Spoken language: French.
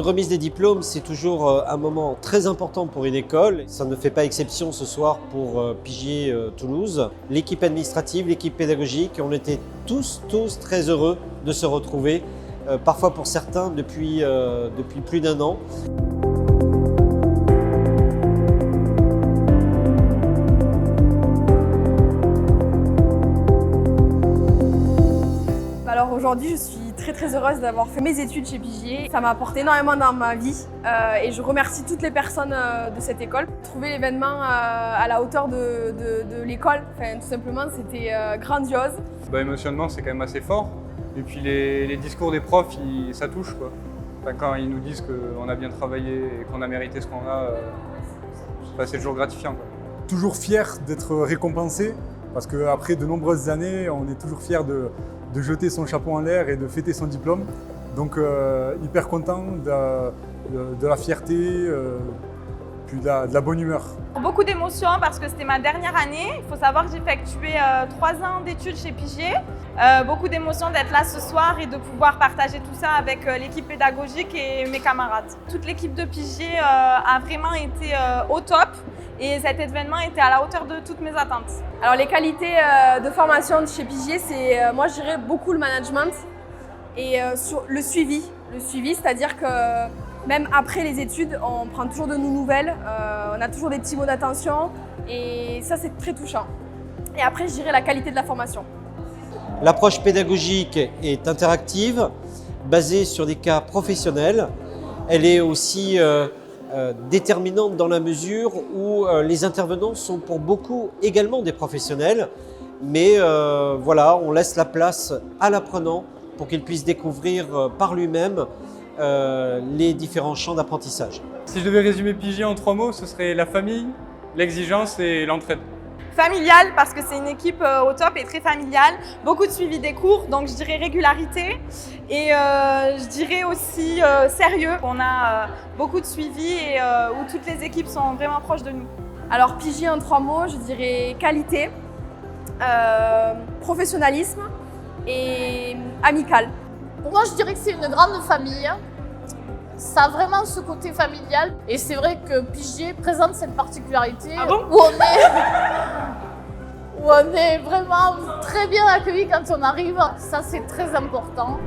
remise des diplômes, c'est toujours un moment très important pour une école. Ça ne fait pas exception ce soir pour Pigier Toulouse. L'équipe administrative, l'équipe pédagogique, on était tous très heureux de se retrouver, parfois pour certains depuis plus d'1 an. Alors aujourd'hui, je suis très heureuse d'avoir fait mes études chez Pigier. Ça m'a apporté énormément dans ma vie et je remercie toutes les personnes de cette école. Trouver l'événement à la hauteur de l'école, tout simplement, c'était grandiose. Émotionnellement, c'est quand même assez fort. Et puis les discours des profs, ça touche, quoi. Quand ils nous disent qu'on a bien travaillé et qu'on a mérité ce qu'on a, c'est toujours gratifiant, quoi. Toujours fier d'être récompensé parce qu'après de nombreuses années, on est toujours fier de jeter son chapeau en l'air et de fêter son diplôme. Donc hyper content de la fierté, puis de la bonne humeur. Beaucoup d'émotions parce que c'était ma dernière année. Il faut savoir que j'ai effectué 3 ans d'études chez Pigier. Beaucoup d'émotions d'être là ce soir et de pouvoir partager tout ça avec l'équipe pédagogique et mes camarades. Toute l'équipe de Pigier a vraiment été au top. Et cet événement était à la hauteur de toutes mes attentes. Alors les qualités de formation de chez Pigier, c'est moi je dirais beaucoup le management et sur le suivi. C'est-à-dire que même après les études, on prend toujours de nos nouvelles, on a toujours des petits mots d'attention et ça c'est très touchant. Et après je dirais la qualité de la formation. L'approche pédagogique est interactive, basée sur des cas professionnels. Elle est aussi déterminante dans la mesure où les intervenants sont pour beaucoup également des professionnels, mais voilà, on laisse la place à l'apprenant pour qu'il puisse découvrir par lui-même les différents champs d'apprentissage. Si je devais résumer Pigier en 3 mots, ce serait la famille, l'exigence et l'entraide. Familiale parce que c'est une équipe au top et très familiale, beaucoup de suivi des cours, donc je dirais régularité et je dirais aussi sérieux. On a beaucoup de suivi et où toutes les équipes sont vraiment proches de nous. Alors Pigier en 3 mots, je dirais qualité, professionnalisme et amical. Pour moi, je dirais que c'est une grande famille. Ça a vraiment ce côté familial et c'est vrai que Pigier présente cette particularité où on est vraiment très bien accueillis quand on arrive. Ça, c'est très important.